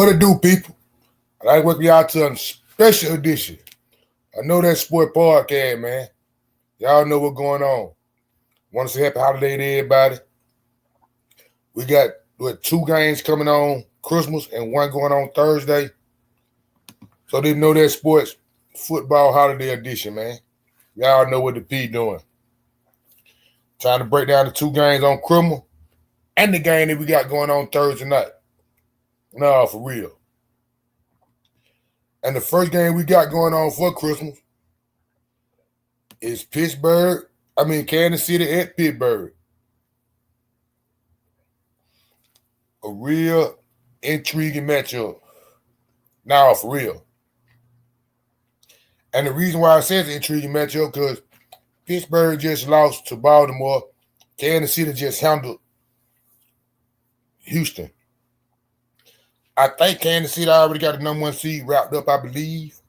What it do, people? I'd like to welcome y'all to a special edition. I know that sport podcast, man. Y'all know what's going on. Want to say happy holiday to everybody. We got 2 games coming on Christmas and 1 going on Thursday. So they know that sports football holiday edition, man. Y'all know what the P doing. Trying to break down the 2 games on Christmas and the game that we got going on Thursday night. No, for real. And the first game we got going on for Christmas is Kansas City at Pittsburgh. A real intriguing matchup. Now, for real. And the reason why I say it's an intriguing matchup because Pittsburgh just lost to Baltimore. Kansas City just handled Houston. I think Kansas City already got the number 1 seed wrapped up, I believe.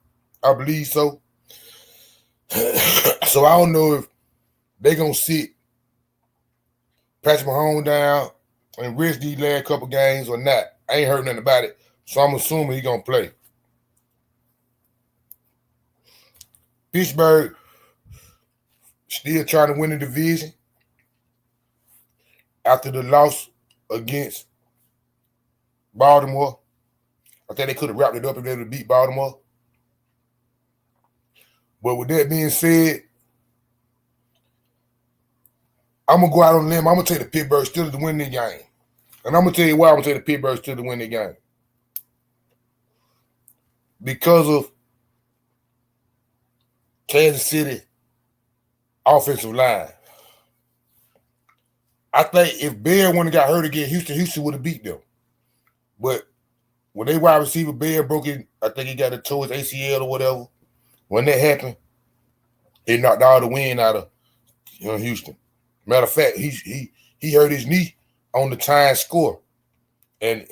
I believe so. So I don't know if they're going to sit Patrick Mahomes down and risk these last couple games or not. I ain't heard nothing about it. So I'm assuming he's going to play. Pittsburgh still trying to win the division after the loss against Baltimore. I think they could have wrapped it up if they would have beat Baltimore. But with that being said, I'm going to go out on a limb. I'm going to take the Pittsburgh Steelers to win the game. And I'm going to tell you why I'm going to take the Pittsburgh Steelers to win the game. Because of Kansas City offensive line. I think if Bear wouldn't have got hurt against Houston would have beat them. But when they wide receiver Bear broke it, I think he got it to his ACL or whatever. When that happened, it knocked all the wind out of Houston. Matter of fact, he hurt his knee on the tying score. And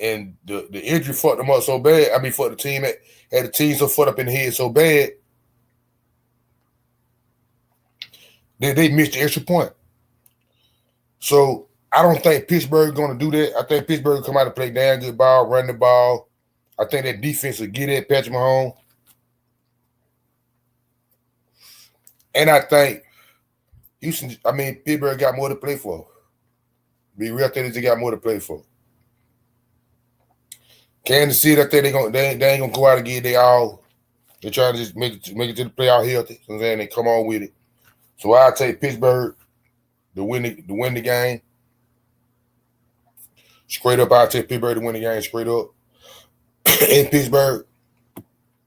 the injury fucked him up so bad. I mean, fucked the team. Had the team so fucked up in the head so bad that they missed the extra point. So I don't think Pittsburgh going to do that. I think Pittsburgh will come out and play damn good ball, run the ball. I think that defense will get at Patrick Mahomes. And I think Pittsburgh got more to play for. Be real, I think they got more to play for. Kansas City, I think they ain't gonna go out and get they all. They're trying to just make it to the playoff healthy. So I'm saying they come on with it. So I'll take Pittsburgh to win the game. Straight up, I'll take Pittsburgh to win the game straight up. In Pittsburgh,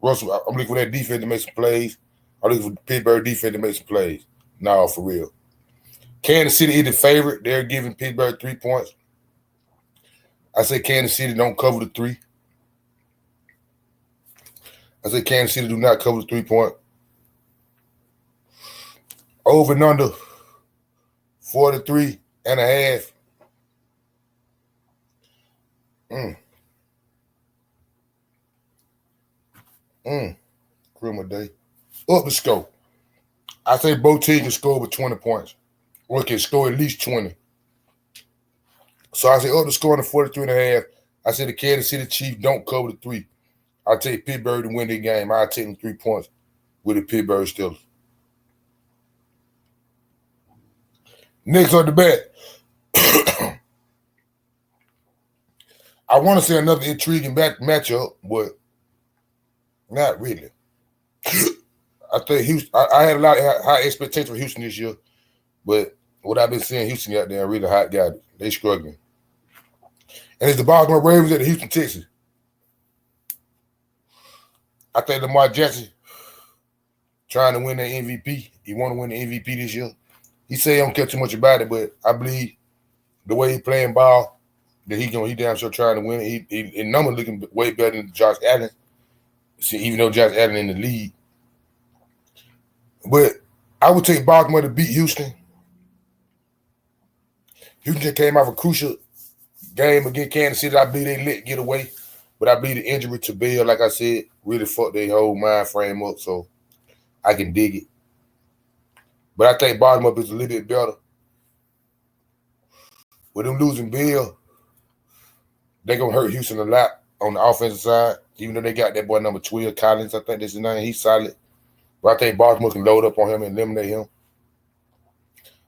Russell, I'm looking for that defense to make some plays. I'm looking for Pittsburgh defense to make some plays. No, for real. Kansas City is the favorite. They're giving Pittsburgh 3 points. I say Kansas City don't cover the 3. I say Kansas City do not cover the 3 point. Over and under 43.5. Criminal day. Up the score. I say both teams can score over 20 points. Or can score at least 20. So I say up the score on the 43.5. I say the Kansas City Chiefs don't cover the 3. I take Pittsburgh to win the game. I take them 3 points with the Pittsburgh Steelers. Next on the bet. I want to say another intriguing matchup, but not really. I think Houston. I had a lot of high expectations for Houston this year, but what I've been seeing, Houston got there really hot guy. They struggling. And it's the Baltimore Ravens at the Houston Texans. I think Lamar Jackson trying to win the MVP. He want to win the MVP this year. He say he don't care too much about it, but I believe the way he playing ball, that he damn sure trying to win it. He in number looking way better than Josh Allen. See, even though Josh Allen in the league. But I would take Baltimore to beat Houston. Houston came off a crucial game against Kansas City. I believe they let get away. But I believe the injury to Bill, like I said, really fucked their whole mind frame up. So I can dig it. But I think Baltimore is a little bit better. With them losing Bill, they're going to hurt Houston a lot on the offensive side. Even though they got that boy number 12, Collins, I think that's his name. He's solid. But I think Baltimore can load up on him and eliminate him.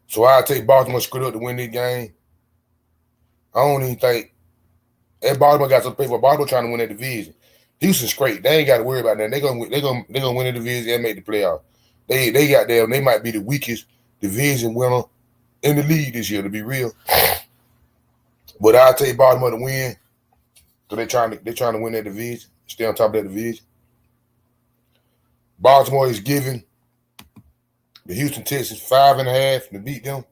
So I'll take Baltimore straight up to win this game. I don't even think. And Baltimore got some paper. Baltimore trying to win that division. Houston's great. They ain't got to worry about that. They're gonna win the division and make the playoffs. They got them. They might be the weakest division winner in the league this year, to be real. But I'll take Baltimore to win. So they're trying to win that division, stay on top of that division. Baltimore is giving the Houston Texans 5.5 to beat them.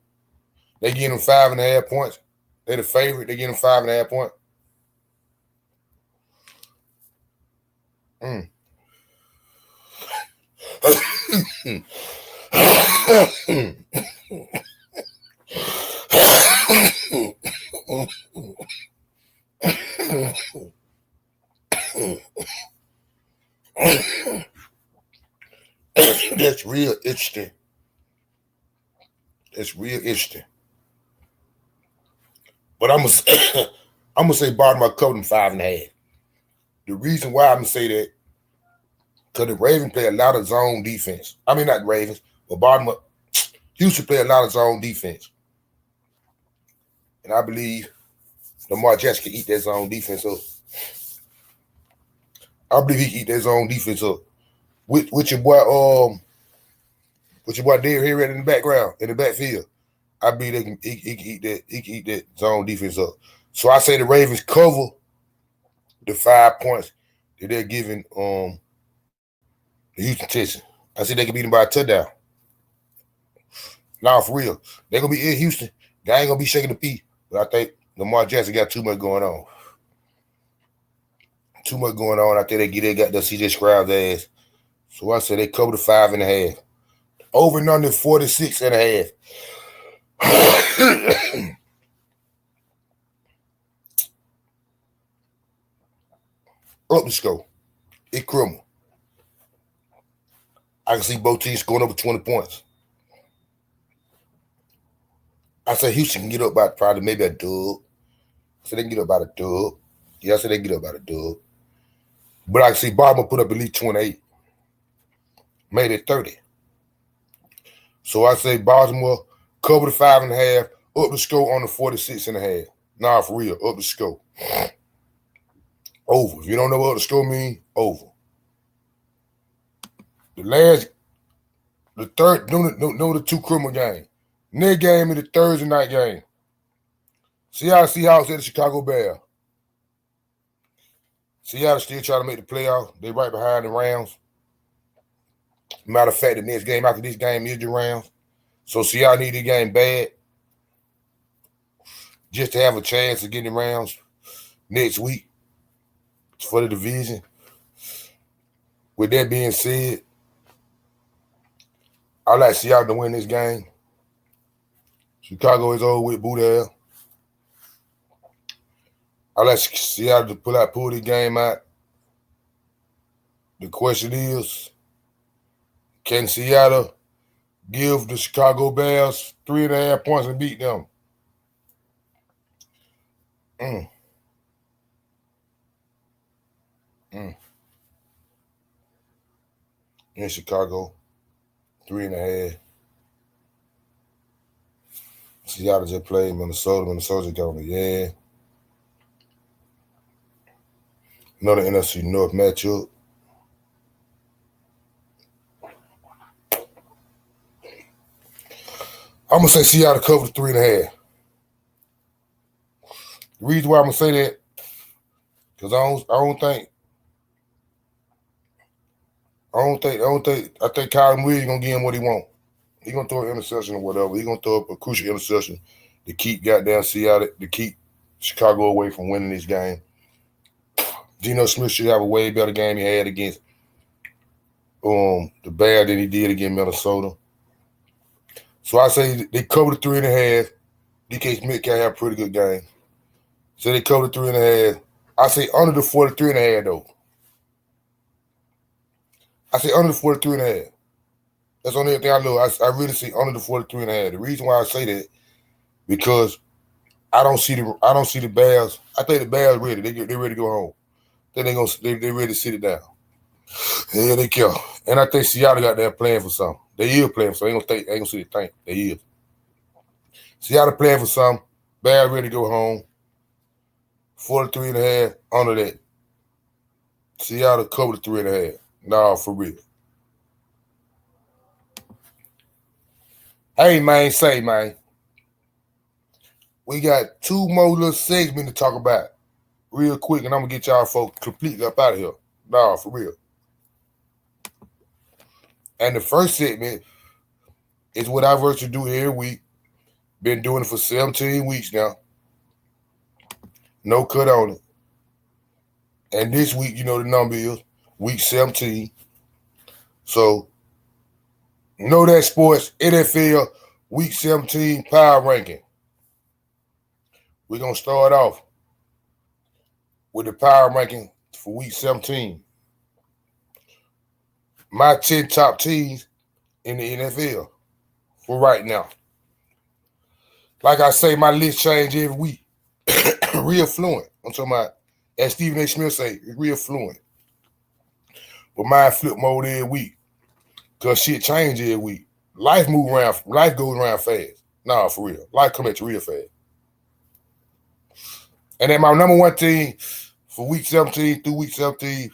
They give them 5.5 points. They're the favorite. They give them 5.5 points. That's real interesting. It's real interesting. But I'm gonna say Baltimore cover them 5.5. The reason why I'm gonna say that, because the Ravens play a lot of zone defense. I mean, not Ravens, but Baltimore, Houston play a lot of zone defense. And I believe Lamar Jackson can eat that zone defense up. I believe he can eat that zone defense up. With your boy, Dave here in the background, in the backfield. I believe he can eat that zone defense up. So I say the Ravens cover the 5 points that they're giving the Houston Texans. I say they can beat them by a touchdown. Now, for real, they're gonna be in Houston. They ain't gonna be shaking the feet. But I think Lamar Jackson got too much going on. Too much going on. I think they got the CJ Stroud's ass. So I say they cover the 5.5. Over and under 46.5. Up the score. It criminal. I can see both teams scoring over 20 points. I say Houston can get up by probably maybe a dub. So they can get up by a dub. Yeah, I say they can get up by a dub. But I can see Baltimore put up at least 28. Maybe 30. So I say Baltimore cover the 5.5, up the score on the 46.5. Nah, for real, up the score. Over. If you don't know what the score means, over. The two criminal games. Next game is the Thursday night game. Seattle Seahawks at the Chicago Bears. Seattle still trying to make the playoffs. They right behind the Rams. Matter of fact, the next game after this game is the Rams. So Seattle need the game bad just to have a chance of getting the Rams next week for the division. With that being said, I like Seattle to win this game. Chicago is over with Boudel. I like Seattle to pull the game out. The question is, can Seattle give the Chicago Bears 3.5 points and beat them? In Chicago, 3.5. Seattle just played Minnesota. Minnesota got on the yeah. Another NFC North matchup. I'm gonna say Seattle cover the 3.5. The reason why I'm gonna say that, because I think Kyler Murray's gonna give him what he wants. He's gonna throw an interception or whatever. He's gonna throw up a crucial interception to keep goddamn Seattle, to keep Chicago away from winning this game. Geno Smith should have a way better game he had against the Bears than he did against Minnesota. So I say they cover the 3.5. DK Smith can have a pretty good game. So they cover the 3.5. I say under the 43.5 though. I say under the 43.5. That's the only thing I know. I really see under the 43.5. The reason why I say that, because I don't see the Bears. I think the Bears ready. They ready to go home. Then they ready to sit it down. Yeah, they care. And I think Seattle got there playing for something. They is playing for something. Ain't gonna see the thing. They is. Seattle playing for something. Bears ready to go home. 43.5 under that. Seattle covered the 3.5. Nah, for real. Hey, man, man. We got 2 more little segments to talk about real quick, and I'm going to get y'all folks completely up out of here. Nah, for real. And the first segment is what I virtually do every week. Been doing it for 17 weeks now. No cut on it. And this week, you know the number is week 17. So, Knowdatsports NFL week 17 power ranking. We're going to start off with the power ranking for week 17. My 10 top teams in the NFL for right now. Like I say, my list change every week. Real fluent. I'm talking about, as Stephen A. Smith say, real fluent. But mine flip mode every week. Because shit change every week. Life move around. Life goes around fast. Nah, for real. Life come at you real fast. And then my number 1 team for week 17 through week 17,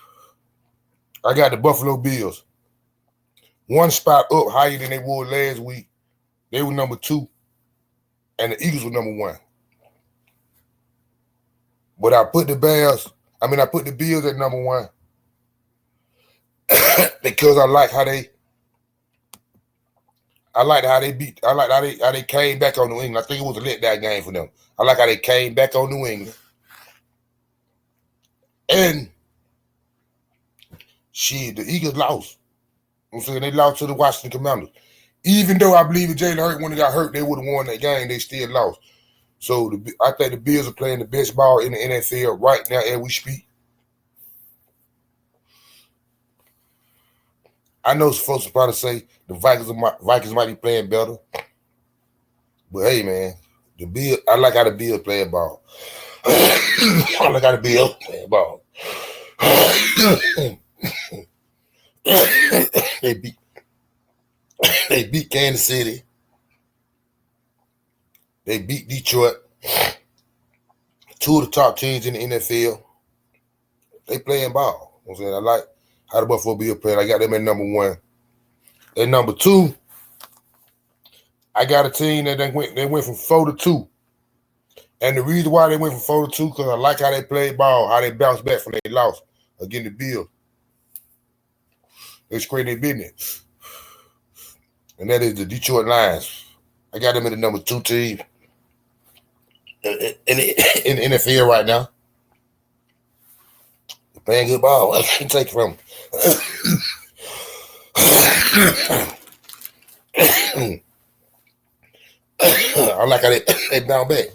I got the Buffalo Bills. 1 spot up higher than they were last week. They were number 2. And the Eagles were number 1. But I put the Bills at number 1 because I like how they came back on New England. I think it was a letdown game for them. I like how they came back on New England. And the Eagles lost. I'm saying they lost to the Washington Commanders. Even though I believe if Jalen Hurts, when he got hurt, they would have won that game. They still lost. So I think the Bills are playing the best ball in the NFL right now as we speak. I know folks will probably say the Vikings might be playing better. But hey, man, I like how the Bills play ball. I like how the Bills play ball. They beat Kansas City. They beat Detroit. 2 of the top teams in the NFL. They playing ball. You know what I'm saying? I like how the Buffalo Bills play. I got them at number 1. At number 2, I got a team that they went from 4 to 2. And the reason why they went from 4 to 2, because I like how they played ball, how they bounced back from their loss against the Bills. They scraped their business. And that is the Detroit Lions. I got them at the number 2 team in the NFL right now. They're playing good ball. I can't take it from them. I like how they bounce back.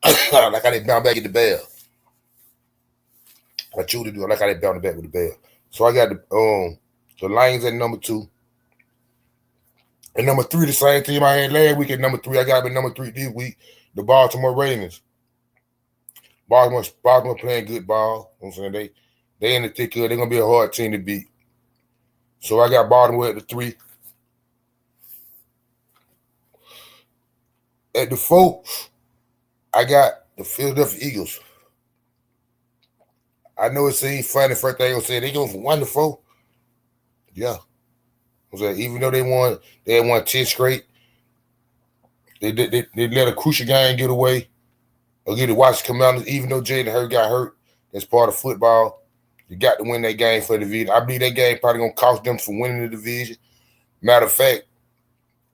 I like how they bounce back at the Bears. I truly do. I like how they bounce back with the Bears. So I got the Lions at number 2. And number 3, the same team I had last week at number 3. I got them at number 3 this week, the Baltimore Ravens. Baltimore playing good ball. You know what I'm saying? They in the thick of it. They're going to be a hard team to beat. So I got Baltimore at the 3. At the 4, I got the Philadelphia Eagles. I know it seems funny. First thing I'm saying, they going from 1 to 4. Yeah. Even though they had won 10 straight, they let a crucial game get away against the Washington Commanders. Even though Jalen Hurts got hurt, that's part of football. You got to win that game for the division. I believe that game probably gonna cost them from winning the division. Matter of fact,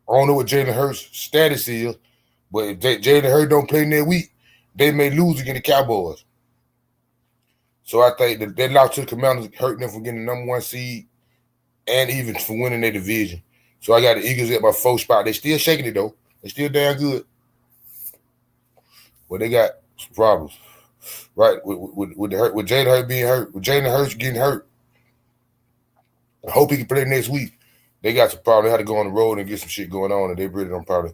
I don't know what Jalen Hurts' status is, but if Jalen Hurts don't play in that week, they may lose against the Cowboys. So I think that loss to the Commanders hurt them from getting the number 1 seed and even for winning their division. So I got the Eagles at my 4 spot. They still shaking it though. They still damn good. But they got some problems. Right? With Jalen Hurts being hurt, with Jalen Hurts getting hurt. I hope he can play next week. They got some problems. They had to go on the road and get some shit going on, and they really don't probably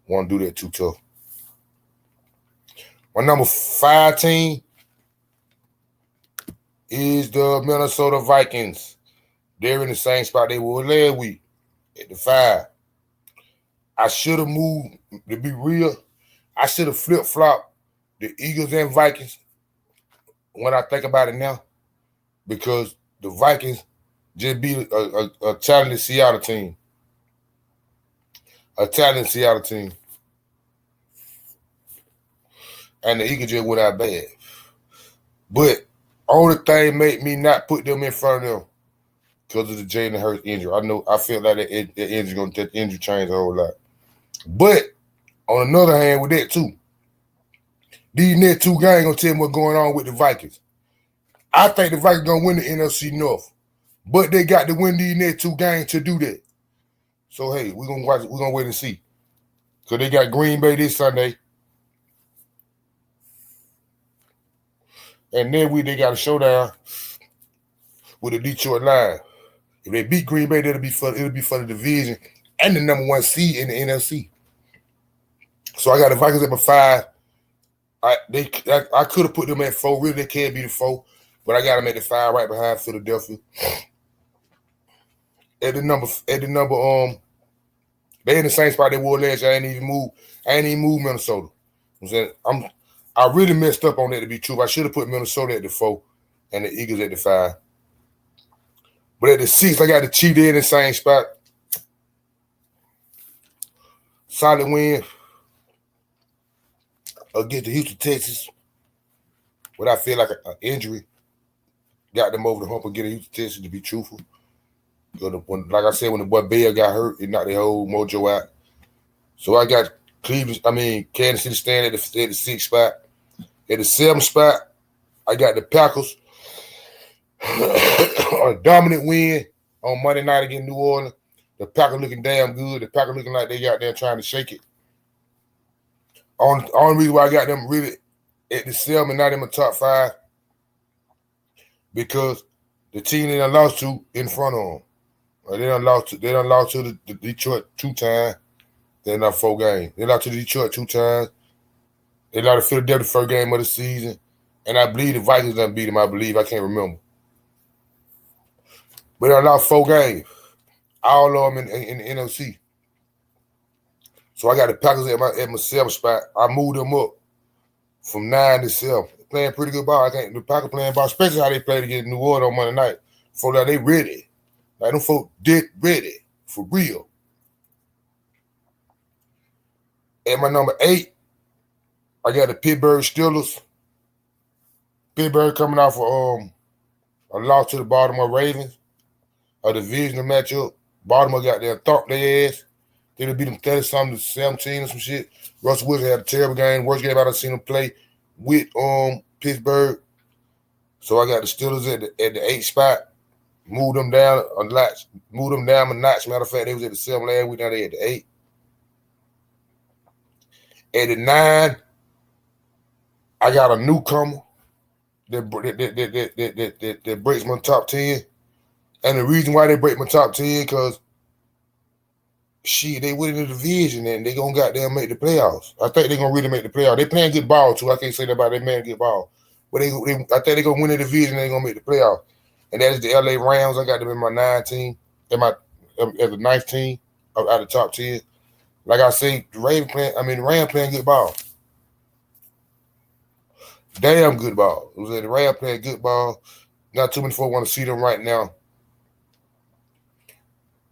want to do that too tough. My number 5 team is the Minnesota Vikings. They're in the same spot they were last week at the 5. I should have moved, to be real, I should have flip-flopped the Eagles and Vikings when I think about it now, because the Vikings just beat a talented Seattle team. A talented Seattle team. And the Eagles just went out bad. But only thing made me not put them in front of them because of the Jalen Hurts injury. I feel like that injury going to injury change a whole lot. But on another hand, with that too, these next 2 games gonna tell me what's going on with the Vikings. I think the Vikings gonna win the NFC North, but they got to win these next 2 games to do that. So hey, we're gonna watch. We're gonna wait and see. Cause they got Green Bay this Sunday, and then they got a showdown with the Detroit Lions. If they beat Green Bay, it'll be for the division and the number 1 seed in the NFC. So I got the Vikings at my 5. I could have put them at 4. Really, they can't be the 4, but I got them at the 5, right behind Philadelphia. At the number, they in the same spot they were last year. I ain't even moved Minnesota. I'm saying I really messed up on that, to be true. I should have put Minnesota at the 4 and the Eagles at the 5. But at the 6, I got the Chiefs in the same spot. Solid win against the Houston Texans. But I feel like an injury got them over the hump against Houston Texans, to be truthful. Like I said, when the boy Bell got hurt, it knocked their whole mojo out. So I got Kansas City staying at the 6th spot. At the 7th spot, I got the Packers. A dominant win on Monday night against New Orleans. The Packers looking damn good. The Packers looking like they got there trying to shake it. Only reason why I got them really at the 7 and not in my top 5, because the team they done lost to in front of them. They done lost to the Detroit 2 times. They done 4 games. They lost to Detroit 2 times. They lost to Philadelphia the first game of the season. And I believe the Vikings done beat them, I can't remember. But I lost 4 games. All of them in the NFC. So I got the Packers at my 7th spot. I moved them up from 9 to 7. They're playing pretty good ball. The Packers playing ball, especially how they played against New Orleans on Monday night. For that, they ready. Like, them folks did ready. For real. At my number 8, I got the Pittsburgh Steelers. Pittsburgh coming off a loss to the Baltimore Ravens. A divisional matchup. Baltimore got there, thumped their ass. They beat them 30-something to 17 or some shit. Russell Wilson had a terrible game. Worst game I've seen him play with Pittsburgh. So I got the Steelers at the 8th spot. Moved them down a notch. Matter of fact, they was at the 7 last week. Now they at the 8. At the 9, I got a newcomer that breaks my top 10. And the reason why they break my top 10, because they win the division and they gonna goddamn make the playoffs. I think they're gonna really make the playoffs. They playing good ball too. I can't say that about they playing good ball. But I think they're gonna win the division and they're gonna make the playoffs. And that is the LA Rams. I got them in my 9 team, as the 9th team out of the top 10. Like I say, the Rams playing good ball. Damn good ball. The Rams playing good ball. Not too many folks want to see them right now.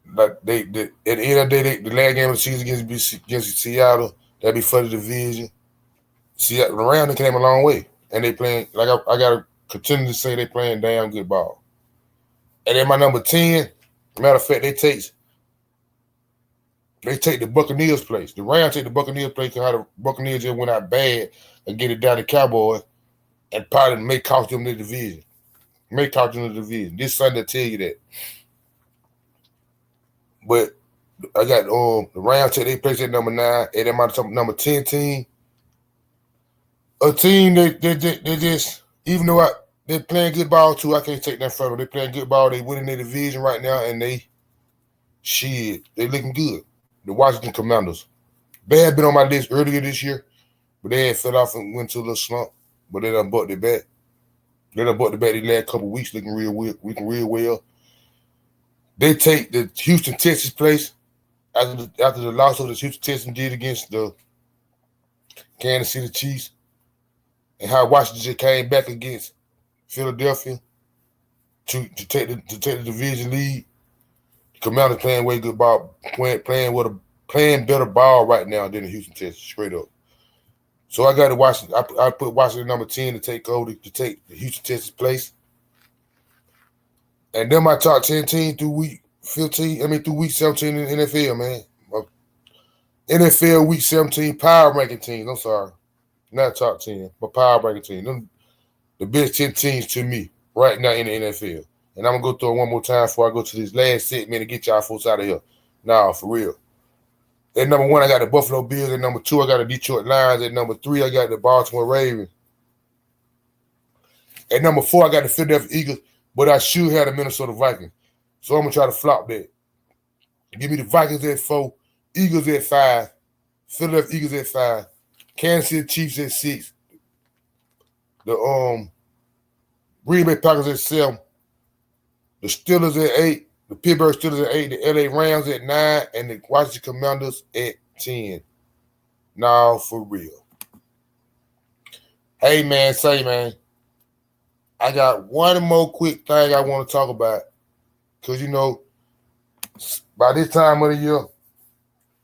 But at the end of the day, the last game of the season against Seattle, that'd be for the division. Seattle, the Rams came a long way, and they playing like I gotta continue to say they playing damn good ball. And then my number 10, matter of fact, they take the Buccaneers place. The Rams take the Buccaneers place because how the Buccaneers just went out bad and get it down to Cowboys, and probably may cost them the division. This Sunday, I'll tell you that. But I got the Rams take their place at number 9, and then my number 10 team. A team they just, even though they're playing good ball too, I can't take that from them. They're playing good ball. They winning their division right now, and they looking good. The Washington Commanders. They had been on my list earlier this year, but they had fell off and went to a little slump, but they done bucked it back. They done bought the back these last couple of weeks, looking real well. They take the Houston, Texas place after the loss of the Houston Texans did against the Kansas City Chiefs, and how Washington just came back against Philadelphia to take the division lead. The Commanders playing way good ball, playing better ball right now than the Houston Texans, straight up. So I got to Washington. I put Washington number 10 to take over to take the Houston Texans place. And then my top 10 team through week 17 in the NFL, man. NFL week 17 power ranking teams. I'm sorry. Not top 10, but power ranking teams. Them the best 10 teams to me right now in the NFL. And I'm going to go through it one more time before I go to this last segment and get y'all folks out of here. Nah, for real. At number 1, I got the Buffalo Bills. At number 2, I got the Detroit Lions. At number 3, I got the Baltimore Ravens. At number 4, I got the Philadelphia Eagles, but I should have the Minnesota Vikings. So I'm going to try to flop that. Give me the Vikings at 4, Eagles at 5, Philadelphia Eagles at 5, Kansas City Chiefs at 6, the Green Bay Packers at 7, the Steelers at 8, the Pittsburgh Steelers at 8, the LA Rams at 9, and the Washington Commanders at 10. Now, for real. Hey, man, I got one more quick thing I want to talk about. Because, by this time of the year,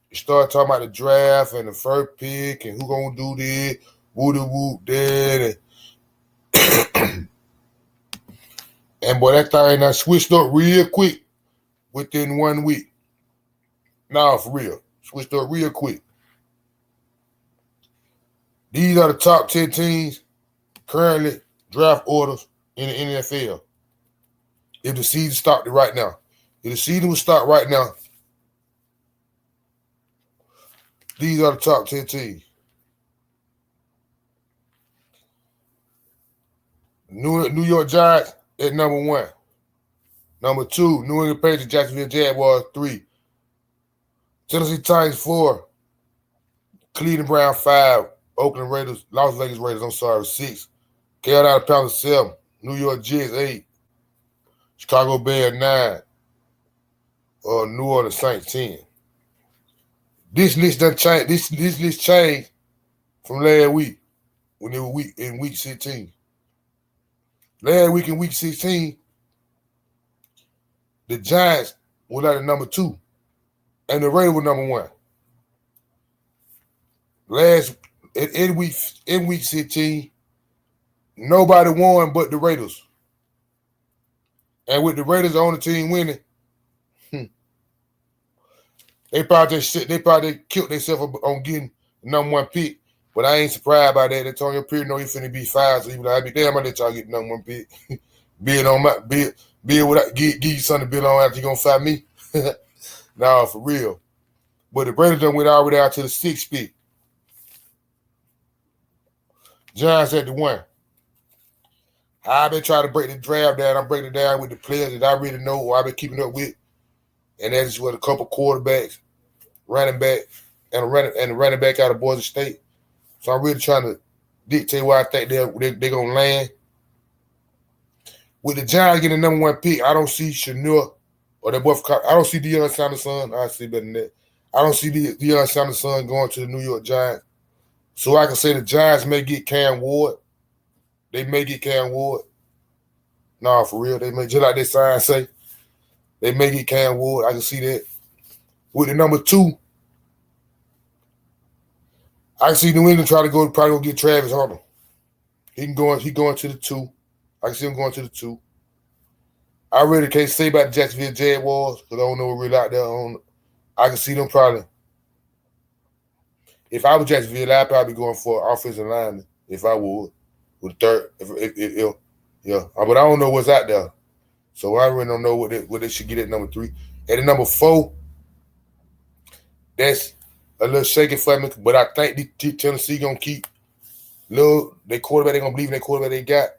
you start talking about the draft and the first pick and who going to do this, woo-de-woo, that. And boy, that thing done switched up real quick within 1 week. Nah, for real. Switched up real quick. These are the top 10 teams currently draft orders in the NFL. If the season started right now. If the season would start right now, these are the top 10 teams. New York Giants at number 1. Number 2, New England Patriots, Jacksonville Jaguars, 3. Tennessee Titans, 4. Cleveland Browns, 5. Oakland Raiders, Las Vegas Raiders, 6. Carolina Panthers, 7. New York Jets, 8. Chicago Bears, 9. New Orleans Saints, 10. This list done changed. This list changed from last week when it was in week 16. Last week in week 16, the Giants were at number 2, and the Raiders were number 1. In week 16, nobody won but the Raiders. And with the Raiders on the team winning, they probably killed themselves on getting the number 1 pick. But I ain't surprised by that. Antonio Pierce know he finna be 5, so he be like, I be damn, I let y'all get the number 1 pick. Bill without give you something to build on after you gonna fire me. Nah, for real. But the Raiders done went already out to the 6th pick. Giants at the 1. I've been trying to break the draft down. I'm breaking it down with the players that I really know or I've been keeping up with. And that's with a couple quarterbacks, running back, and a running back out of Boise State. So I'm really trying to dictate where I think they're going to land. With the Giants getting the number 1 pick, I don't see Chanur or that boy. I don't see Deion Sanders' son. I see better than that. I don't see Deion Sanders' son going to the New York Giants. So I can say the Giants may get Cam Ward. They may get Cam Ward. Nah, for real. They may, just like that sign say, they may get Cam Ward. I can see that. With the number 2, I can see New England probably go get Travis Hunter. He going to the 2. I can see him going to the 2. I really can't say about the Jacksonville Jaguars because I don't know what really out there. I can see them probably. If I was Jacksonville, I'd probably be going for offensive lineman if I would. With the 3rd. Yeah. But I don't know what's out there. So I really don't know what they should get at number 3. And at number 4, that's a little shaky for me, but I think Tennessee going to keep their quarterback. They're going to believe in their quarterback they got.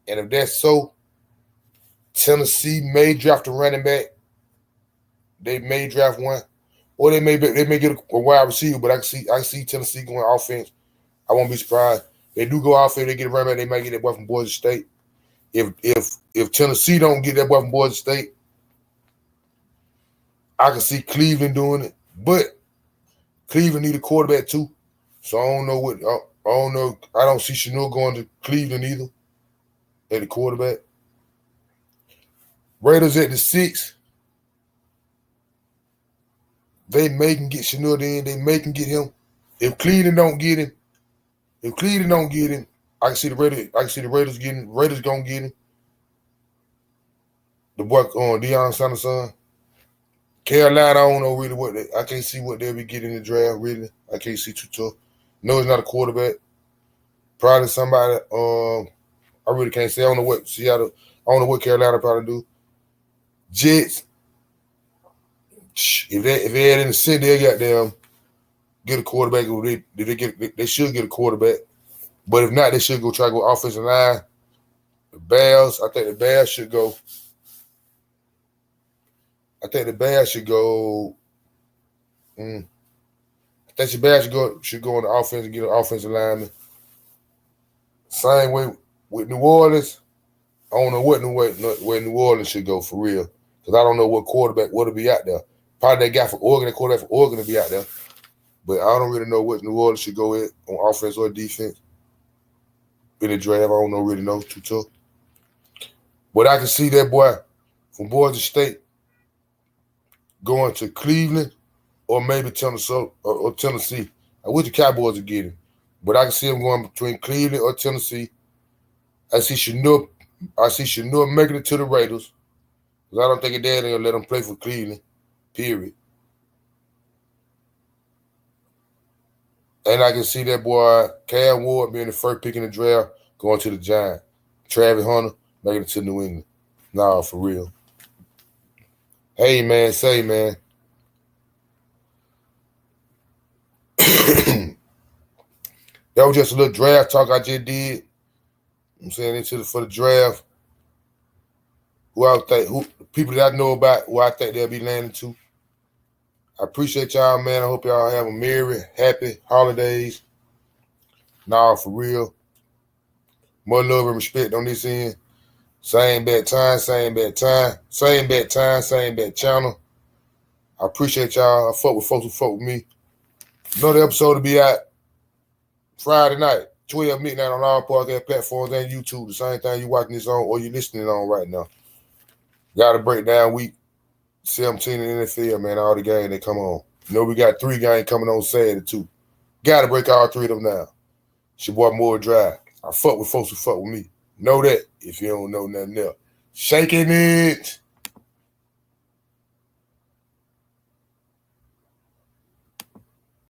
And if that's so, Tennessee may draft a running back. They may draft one. Or they may get a wide receiver, but I see Tennessee going offense. I won't be surprised. They do go offense, they get a running back, they might get that boy from Boise State. If Tennessee don't get that boy from Boise State, I can see Cleveland doing it. But Cleveland need a quarterback too. So I don't know what I don't know. I don't see Chanel going to Cleveland either at the quarterback. Raiders at the 6. They may can get Chanel in. They may can get him. If Cleveland don't get him, I can see the Raiders getting. Raiders gonna get him. The boy on Deion Sanders' son. Carolina, I don't know really I can't see what they'll be getting in the draft. Really, I can't see too tough. No, it's not a quarterback. Probably somebody. I really can't say. I don't know what Seattle. I don't know what Carolina probably do. Jets. If they had in the city, they got them get a quarterback. They should get a quarterback. But if not, they should go try to go offensive line. The Bears, I think the Bears should go. I think the Bears should go. I think the Bears should go on the offense and get an offensive lineman. Same way with New Orleans. I don't know where New Orleans should go for real. Because I don't know what quarterback would be out there. Probably that guy from Oregon, that quarterback from Oregon will be out there. But I don't really know what New Orleans should go at on offense or defense. In the draft, I don't really know too tough. But I can see that boy from Boise State going to Cleveland or maybe Tennessee. I wish the Cowboys would get him. But I can see him going between Cleveland or Tennessee. I see Chanel making it to the Raiders. Because I don't think his dad ain't gonna let him play for Cleveland. Period. And I can see that boy Cam Ward being the first pick in the draft going to the Giants. Travis Hunter making it to New England. Nah, for real. Hey, man, man. That was just a little draft talk I just did. I'm saying for the draft. Who people that I know about, who I think they'll be landing to. I appreciate y'all, man. I hope y'all have a merry, happy holidays. Nah, for real. More love and respect on this end. Same bad time, same bad time. Same bad time, same bad channel. I appreciate y'all. I fuck with folks who fuck with me. Another episode will be out Friday night, 12 midnight on all podcast platforms and YouTube. The same thing you watching this on or you listening on right now. Got to break down week 17 in the NFL, man. All the games that come on. You know we got 3 games coming on Saturday too. Got to break all 3 of them now. It's your boy More Drive. I fuck with folks who fuck with me. Know that if you don't know nothing else. Shaking it.